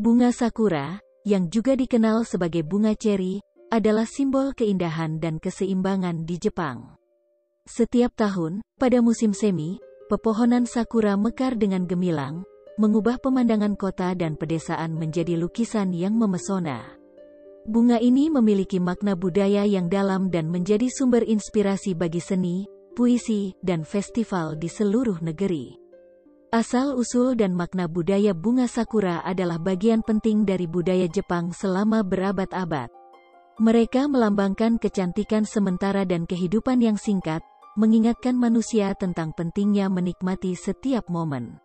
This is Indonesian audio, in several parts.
Bunga sakura, yang juga dikenal sebagai bunga ceri, adalah simbol keindahan dan keseimbangan di Jepang. Setiap tahun, pada musim semi, pepohonan sakura mekar dengan gemilang, mengubah pemandangan kota dan pedesaan menjadi lukisan yang memesona. Bunga ini memiliki makna budaya yang dalam dan menjadi sumber inspirasi bagi seni, puisi, dan festival di seluruh negeri. Asal-usul dan makna budaya bunga sakura adalah bagian penting dari budaya Jepang selama berabad-abad. Mereka melambangkan kecantikan sementara dan kehidupan yang singkat, mengingatkan manusia tentang pentingnya menikmati setiap momen.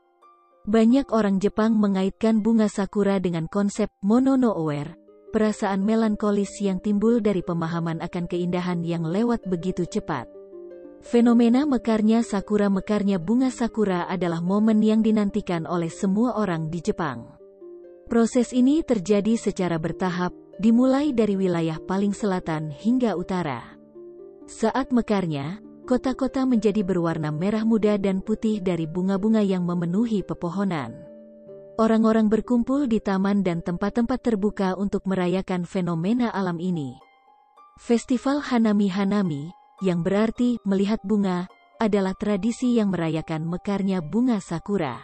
Banyak orang Jepang mengaitkan bunga sakura dengan konsep mono no aware, perasaan melankolis yang timbul dari pemahaman akan keindahan yang lewat begitu cepat. Fenomena mekarnya bunga sakura adalah momen yang dinantikan oleh semua orang di Jepang. Proses ini terjadi secara bertahap, dimulai dari wilayah paling selatan hingga utara. Saat mekarnya, kota-kota menjadi berwarna merah muda dan putih dari bunga-bunga yang memenuhi pepohonan. Orang-orang berkumpul di taman dan tempat-tempat terbuka untuk merayakan fenomena alam ini. Festival Hanami, yang berarti melihat bunga, adalah tradisi yang merayakan mekarnya bunga sakura.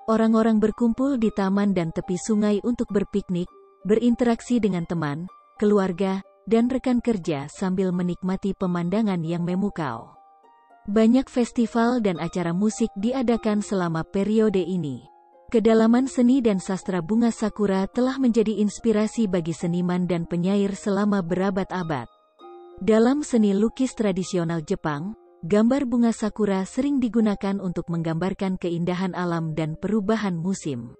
Orang-orang berkumpul di taman dan tepi sungai untuk berpiknik, berinteraksi dengan teman, keluarga, dan rekan kerja sambil menikmati pemandangan yang memukau. Banyak festival dan acara musik diadakan selama periode ini. Kedalaman seni dan sastra bunga sakura telah menjadi inspirasi bagi seniman dan penyair selama berabad-abad. Dalam seni lukis tradisional Jepang, gambar bunga sakura sering digunakan untuk menggambarkan keindahan alam dan perubahan musim.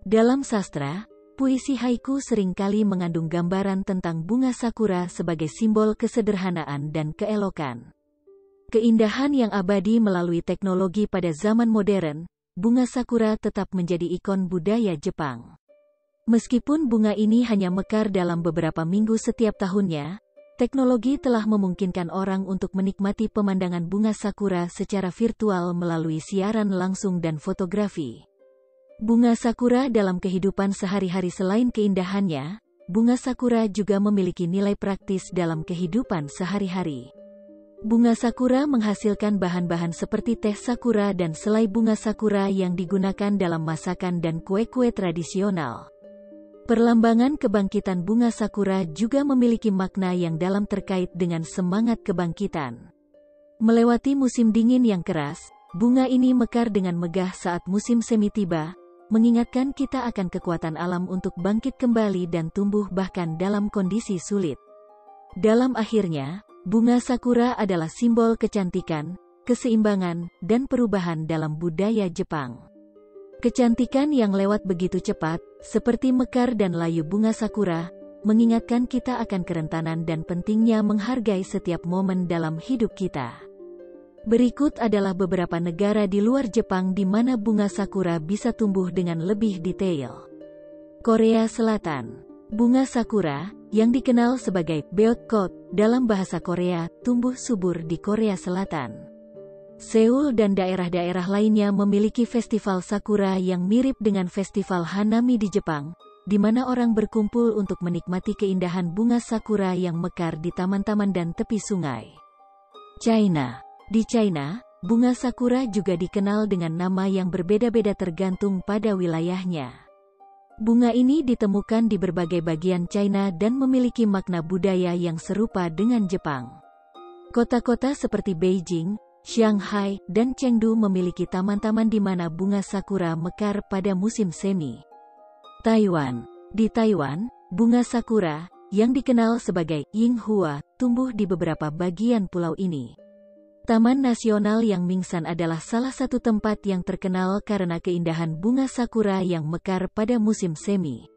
Dalam sastra, puisi haiku seringkali mengandung gambaran tentang bunga sakura sebagai simbol kesederhanaan dan keelokan. Keindahan yang abadi melalui teknologi pada zaman modern, bunga sakura tetap menjadi ikon budaya Jepang. Meskipun bunga ini hanya mekar dalam beberapa minggu setiap tahunnya, teknologi telah memungkinkan orang untuk menikmati pemandangan bunga sakura secara virtual melalui siaran langsung dan fotografi. Bunga sakura dalam kehidupan sehari-hari selain keindahannya, bunga sakura juga memiliki nilai praktis dalam kehidupan sehari-hari. Bunga sakura menghasilkan bahan-bahan seperti teh sakura dan selai bunga sakura yang digunakan dalam masakan dan kue-kue tradisional. Perlambangan kebangkitan bunga sakura juga memiliki makna yang dalam terkait dengan semangat kebangkitan. Melewati musim dingin yang keras, bunga ini mekar dengan megah saat musim semi tiba, mengingatkan kita akan kekuatan alam untuk bangkit kembali dan tumbuh bahkan dalam kondisi sulit. Dalam akhirnya, bunga sakura adalah simbol kecantikan, keseimbangan, dan perubahan dalam budaya Jepang. Kecantikan yang lewat begitu cepat, seperti mekar dan layu bunga sakura, mengingatkan kita akan kerentanan dan pentingnya menghargai setiap momen dalam hidup kita. Berikut adalah beberapa negara di luar Jepang di mana bunga sakura bisa tumbuh dengan lebih detail. Korea Selatan. Bunga sakura, yang dikenal sebagai beotgok dalam bahasa Korea, tumbuh subur di Korea Selatan. Seoul dan daerah-daerah lainnya memiliki festival sakura yang mirip dengan festival Hanami di Jepang, di mana orang berkumpul untuk menikmati keindahan bunga sakura yang mekar di taman-taman dan tepi sungai. China. Di China, bunga sakura juga dikenal dengan nama yang berbeda-beda tergantung pada wilayahnya. Bunga ini ditemukan di berbagai bagian China dan memiliki makna budaya yang serupa dengan Jepang. Kota-kota seperti Beijing, Shanghai, dan Chengdu memiliki taman-taman di mana bunga sakura mekar pada musim semi. Taiwan. Di Taiwan, bunga sakura, yang dikenal sebagai Yinghua, tumbuh di beberapa bagian pulau ini. Taman Nasional Yang Mingsan adalah salah satu tempat yang terkenal karena keindahan bunga sakura yang mekar pada musim semi.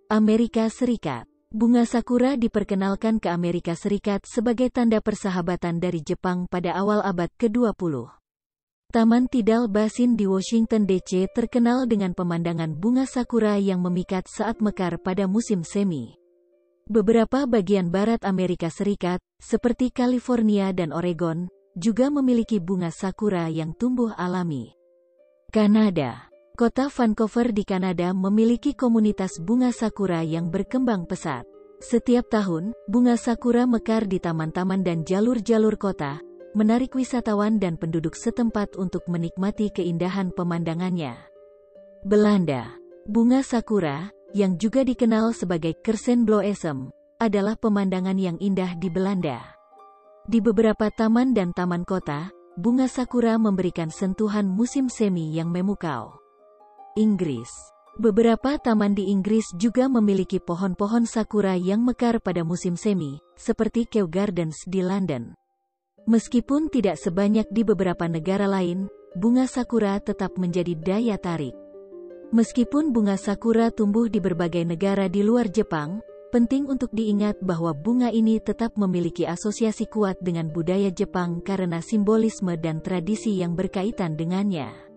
Amerika Serikat. Bunga sakura diperkenalkan ke Amerika Serikat sebagai tanda persahabatan dari Jepang pada awal abad ke-20. Taman Tidal Basin di Washington DC terkenal dengan pemandangan bunga sakura yang memikat saat mekar pada musim semi. Beberapa bagian barat Amerika Serikat, seperti California dan Oregon, juga memiliki bunga sakura yang tumbuh alami. Kanada. Kota Vancouver di Kanada memiliki komunitas bunga sakura yang berkembang pesat. Setiap tahun, bunga sakura mekar di taman-taman dan jalur-jalur kota, menarik wisatawan dan penduduk setempat untuk menikmati keindahan pemandangannya. Belanda. Bunga sakura, yang juga dikenal sebagai Kersenbloesem, adalah pemandangan yang indah di Belanda. Di beberapa taman dan taman kota, bunga sakura memberikan sentuhan musim semi yang memukau. Inggris. Beberapa taman di Inggris juga memiliki pohon-pohon sakura yang mekar pada musim semi, seperti Kew Gardens di London. Meskipun tidak sebanyak di beberapa negara lain, bunga sakura tetap menjadi daya tarik. Meskipun bunga sakura tumbuh di berbagai negara di luar Jepang, penting untuk diingat bahwa bunga ini tetap memiliki asosiasi kuat dengan budaya Jepang karena simbolisme dan tradisi yang berkaitan dengannya.